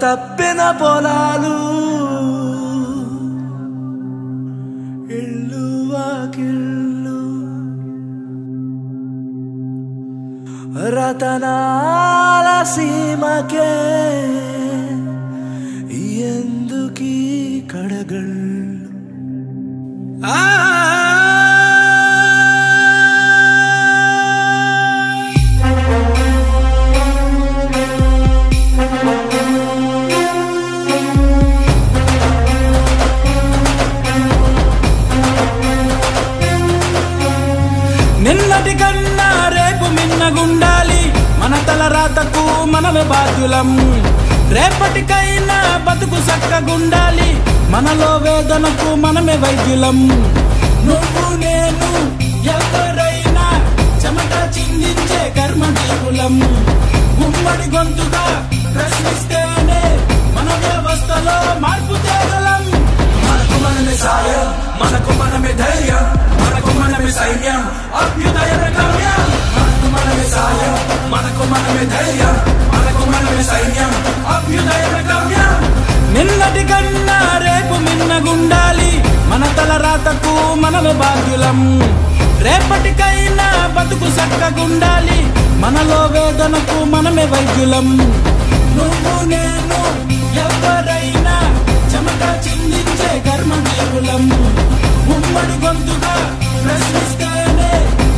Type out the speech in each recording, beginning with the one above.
తప్పిన పొలాలు ఇల్లు వాకిళ్ళు రతనాల సీమకే ఎందుకీ కడగళ్ళు నిన్నటి కన్నా రేపు మిన్నగుండాలి మన తల రాతకు మనమే బాధ్యులం రేపటికైనా బతుకు చక్కగుండాలి మనలో వేదనకు మనమే వైద్యులం నువ్వు నేను ఎవరైనా చెమట చిందించే కర్మజీవులం ఉమ్మడి గొంతుగా ప్రశ్నిస్తేనే మన వ్యవస్థలో మార్పు తేగలం మనకు మనమే సాయం మనకు మనమే ధైర్యం మనకు మనమే సైన్యం అభ్యుదయ గమ్యం మనకు మనమే సాయం మనకు మనమే ధైర్యం మనకు మనమే సైన్యం అభ్యుదయ గమ్యం నిన్నటి కన్నా రేపు మిన్నగుండాలి మన తల రాతకు మనమే బాధ్యులం రేపటికైనా బతుకు చక్కగుండాలి మనలో వేదనకు మనమే వైద్యులం నువ్వు నేను ఎవరైనా చెమట చిందించే కర్మజీవులం ఉమ్మడి గొంతుగా ప్రశ్నిస్తేనే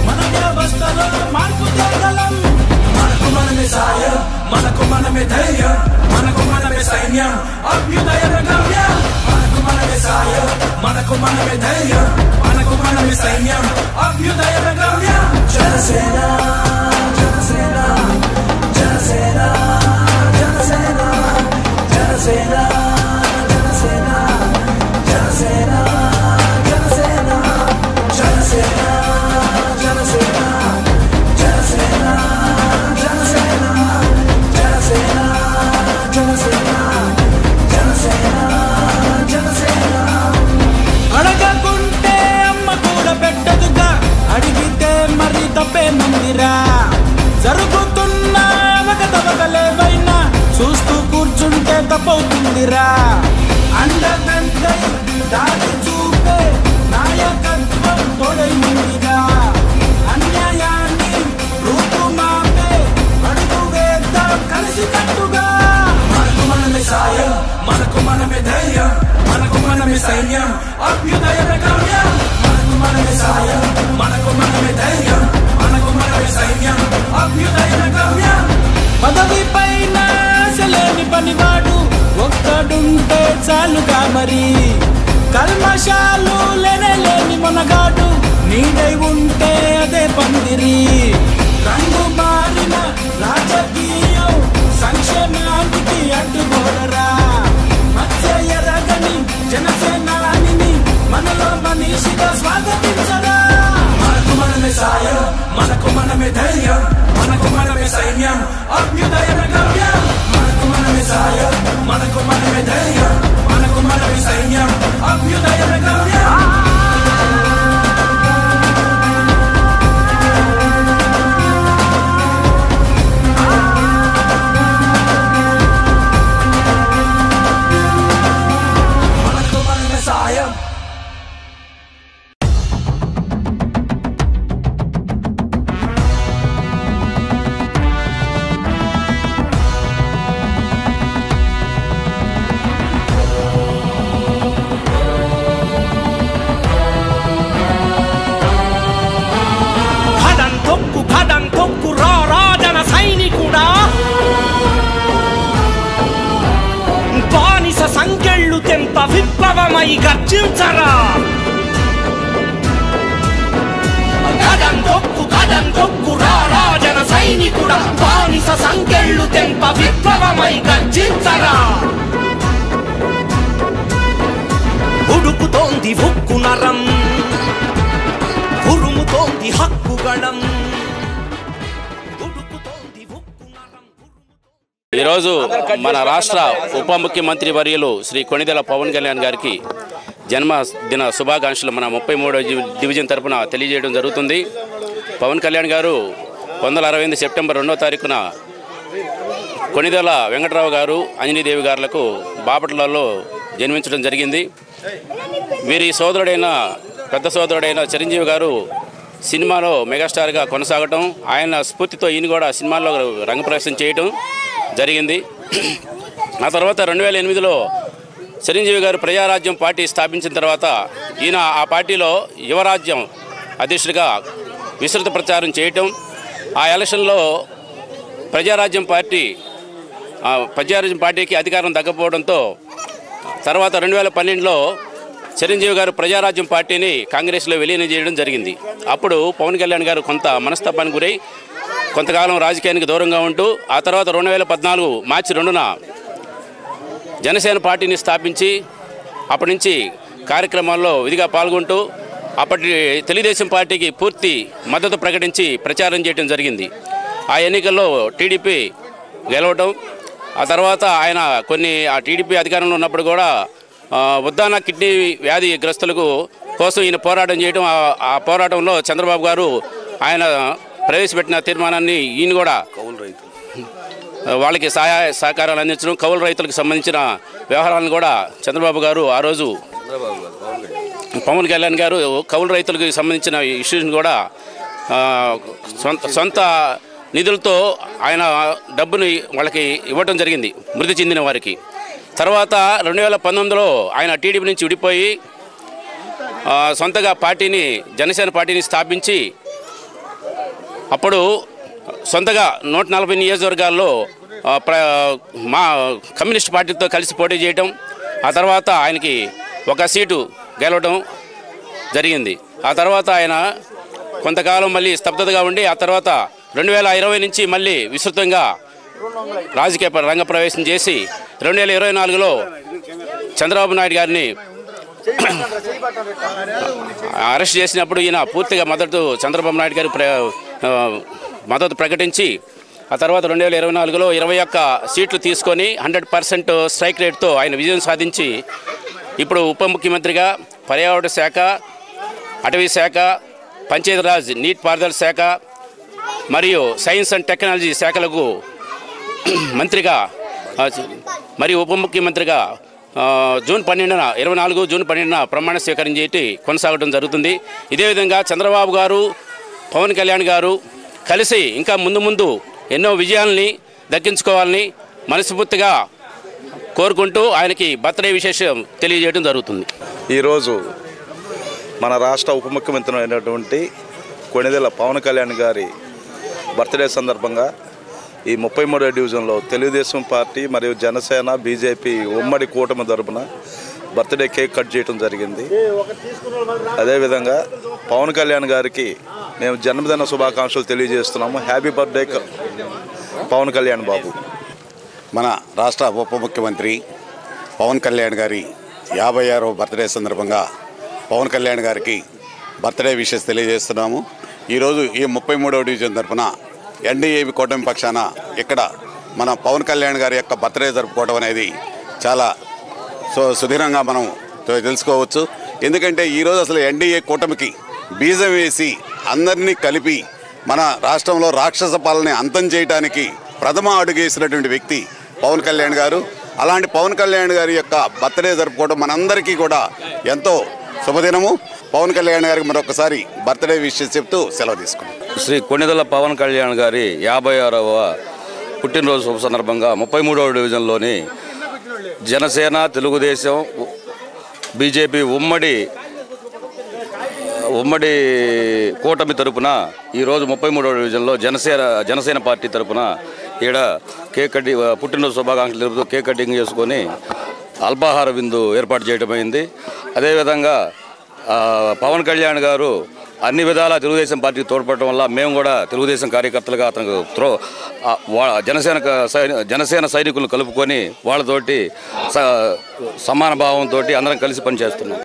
మన వ్యవస్థలో మార్పు తేగలం మనకు మనమే సాయం మనకు మనమే ధైర్యం మనకు మనమే సైన్యం అభ్యుదయ గమ్యం మనకు మనమే సాయం మనకు మనమే ధైర్యం మనకు మనమే సైన్యం అభ్యుదయ గమ్యం జనసేన జనసేన జనసేన జనసేన జనసేన జనసేన జనసేన జనసేన జనసేన జనసేన జనసేన జనసేన జనసేన జనసేన జనసేన జనసేన అడగకుంటే అమ్మ కూడా పెట్టదుగా అడిగితే మరి తప్పేముందిరా జరుగుతున్న అవకతవకలేవైనా చూస్తూ కూర్చుంటే తప్పవుతుందిరా అండదండై దారి చూపే నాయకత్వం తోడై ముందుగా అన్యాయాన్ని రూపుమాపే అడుగు వేద్దాం కలిసి కట్టుగా మనకు మనమే సాయం మనకు మనమే ధైర్యం మనకు మనమే సైన్యం అభ్యుదయ గమ్యం మనకు మనమే సాయం మనకు మనమే ధైర్యం మనకు మనమే సైన్యం అభ్యుదయ గమ్యం పదవి పైన ఆశలేని పనివాడు ఒక్కడుంటే చాలుగా మరి కల్మషాలు లేని మనగాడు నీడై ఉంటే అదే పందిరి రంగు మారిన రాజకీయం సంక్షేమానికి అడ్డుగోడరా మధ్య ఎరగని జనసేనాని మనలో మనిషిగా స్వాగతించరా మనకు మనమే సాయం మనకు మనమే ధైర్యం మనకు మనమే సైన్యం అభ్యుదయ గమ్యం మనకు మనమే సాయం మనకు మనమే ధైర్యం మనకు మనమే సైన్యం అభ్యుదయ గమ్యం మనకు మనమే సాయం సంకెళ్ళు తెంప విప్లవమై గర్జించరా కదం తొక్కు రారా జన సైనికుడా బానిస సంకెళ్ళు తెంప విప్లవమై గర్జించరా ఉడుకుతోంది ఉక్కు నరం ఉరుముతోంది హక్కుగణం ఈరోజు మన రాష్ట్ర ఉప ముఖ్యమంత్రి వర్యులు శ్రీ కొణిదెల పవన్ కళ్యాణ్ గారికి జన్మదిన శుభాకాంక్షలు మన 33వ డివిజన్ తరపున తెలియజేయడం జరుగుతుంది. పవన్ కళ్యాణ్ గారు 1968 సెప్టెంబర్ 2వ తారీఖున కొణిదెల వెంకటరావు గారు, అంజనీదేవి గారులకు బాపట్లలో జన్మించడం జరిగింది. వీరి పెద్ద సోదరుడైన చిరంజీవి గారు సినిమాలో మెగాస్టార్గా కొనసాగటం, ఆయన స్ఫూర్తితో ఈయన కూడా సినిమాల్లో రంగప్రవేశం చేయటం జరిగింది. ఆ తర్వాత 2008లో చిరంజీవి గారు ప్రజారాజ్యం పార్టీ స్థాపించిన తర్వాత ఈయన ఆ పార్టీలో యువరాజ్యం అధ్యక్షుడిగా విస్తృత ప్రచారం చేయటం, ఆ ఎలక్షన్లో ప్రజారాజ్యం పార్టీకి అధికారం దక్కకపోవడంతో తర్వాత 2012లో చిరంజీవి గారు ప్రజారాజ్యం పార్టీని కాంగ్రెస్లో విలీనం చేయడం జరిగింది. అప్పుడు పవన్ కళ్యాణ్ గారు కొంత మనస్తాపానికి గురై కొంతకాలం రాజకీయానికి దూరంగా ఉంటూ ఆ తర్వాత 2014 మార్చి 2న జనసేన పార్టీని స్థాపించి అప్పటి నుంచి కార్యక్రమాల్లో విధిగా పాల్గొంటూ అప్పటి తెలుగుదేశం పార్టీకి పూర్తి మద్దతు ప్రకటించి ప్రచారం చేయడం జరిగింది. ఆ ఎన్నికల్లో టీడీపీ గెలవడం, ఆ తర్వాత ఆయన ఆ టీడీపీ అధికారంలో ఉన్నప్పుడు కూడా ఉద్దాన కిడ్నీ వ్యాధి గ్రస్తులకు కోసం ఈయన పోరాటం చేయడం, ఆ పోరాటంలో చంద్రబాబు గారు ఆయన ప్రవేశపెట్టిన తీర్మానాన్ని ఈయన కూడా వాళ్ళకి సహకారాలు అందించడం, కౌలు రైతులకు సంబంధించిన వ్యవహారాలను కూడా చంద్రబాబు గారు ఆ రోజు పవన్ కళ్యాణ్ గారు కౌలు రైతులకు సంబంధించిన ఇష్యూస్ని కూడా సొంత నిధులతో ఆయన డబ్బుని వాళ్ళకి ఇవ్వటం జరిగింది మృతి చెందిన వారికి. తర్వాత 2019లో ఆయన టీడీపీ నుంచి విడిపోయి సొంతగా జనసేన పార్టీని స్థాపించి అప్పుడు సొంతగా 140 నియోజకవర్గాల్లో మా కమ్యూనిస్ట్ పార్టీతో కలిసి పోటీ చేయటం, ఆ తర్వాత ఆయనకి ఒక సీటు గెలవడం జరిగింది. ఆ తర్వాత ఆయన కొంతకాలం మళ్ళీ స్తబ్దతగా ఉండి ఆ తర్వాత 2020 నుంచి మళ్ళీ విస్తృతంగా రాజకీయ రంగ ప్రవేశం చేసి 2024లో చంద్రబాబు నాయుడు గారిని అరెస్ట్ చేసినప్పుడు ఈయన పూర్తిగా చంద్రబాబు నాయుడు గారి మద్దతు ప్రకటించి ఆ తర్వాత 2024లో 21 సీట్లు తీసుకొని 100% స్ట్రైక్ రేట్తో ఆయన విజయం సాధించి ఇప్పుడు ఉప ముఖ్యమంత్రిగా పర్యావరణ శాఖ, అటవీ శాఖ, పంచాయతీరాజ్ నీటిపారుదల శాఖ మరియు సైన్స్ అండ్ టెక్నాలజీ శాఖలకు మంత్రిగా మరియు ఉప ముఖ్యమంత్రిగా జూన్ 12న ప్రమాణ స్వీకారం చేసి కొనసాగడం జరుగుతుంది. ఇదే విధంగా చంద్రబాబు గారు, పవన్ కళ్యాణ్ గారు కలిసి ఇంకా ముందు ఎన్నో విజయాలని దక్కించుకోవాలని మనస్ఫూర్తిగా కోరుకుంటూ ఆయనకి బర్త్డే విశేషం తెలియజేయడం జరుగుతుంది. ఈరోజు మన రాష్ట్ర ఉప ముఖ్యమంత్రి అయినటువంటి కొణిదెల పవన్ కళ్యాణ్ గారి బర్త్డే సందర్భంగా ఈ 33వ డివిజన్లో తెలుగుదేశం పార్టీ మరియు జనసేన, బీజేపీ ఉమ్మడి కూటమి తరపున బర్త్డే కేక్ కట్ చేయడం జరిగింది. అదేవిధంగా పవన్ కళ్యాణ్ గారికి మేము జన్మదిన శుభాకాంక్షలు తెలియజేస్తున్నాము. Happy birthday Pawan Kalyan Babu. మన రాష్ట్ర ఉప ముఖ్యమంత్రి పవన్ కళ్యాణ్ గారి 56వ బర్త్డే సందర్భంగా పవన్ కళ్యాణ్ గారికి బర్త్డే విషెస్ తెలియజేస్తున్నాము. ఈరోజు ఈ 33వ డివిజన్ తరఫున ఎన్డీఏ కూటమి పక్షాన ఇక్కడ మన పవన్ కళ్యాణ్ గారి యొక్క బర్త్డే జరుపుకోవడం అనేది చాలా సుదీర్ఘంగా మనం తెలుసుకోవచ్చు. ఎందుకంటే ఈరోజు అసలు ఎన్డీఏ కూటమికి బీజం వేసి అందరినీ కలిపి మన రాష్ట్రంలో రాక్షస పాలనని అంతం చేయడానికి ప్రథమ అడుగేసినటువంటి వ్యక్తి పవన్ కళ్యాణ్ గారు. అలాంటి పవన్ కళ్యాణ్ గారి యొక్క బర్త్డే జరుపుకోవడం మనందరికీ కూడా ఎంతో శుభదినము. పవన్ కళ్యాణ్ గారికి మరొకసారి బర్త్డే విషెస్ చెప్తూ సెలవు తీసుకున్నాం. శ్రీ కొణిదెల పవన్ కళ్యాణ్ గారి 56వ పుట్టినరోజు శుభ సందర్భంగా 33వ డివిజన్లోని జనసేన, తెలుగుదేశం, బీజేపీ ఉమ్మడి కూటమి తరపున ఈరోజు 33వ డివిజన్లో జనసేన పార్టీ తరపున ఈడ కేక్ కటింగ్, పుట్టినరోజు శుభాకాంక్షలు తెలుపుతూ కేక్ కటింగ్ చేసుకొని అల్పాహార విందు ఏర్పాటు చేయడం అయింది. అదేవిధంగా పవన్ కళ్యాణ్ గారు అన్ని విధాలా తెలుగుదేశం పార్టీకి తోడ్పడటం వల్ల మేము కూడా తెలుగుదేశం కార్యకర్తలుగా అతనికి జనసేన సైనికులను కలుపుకొని వాళ్ళతోటి సమాన భావంతో అందరం కలిసి పనిచేస్తున్నాం.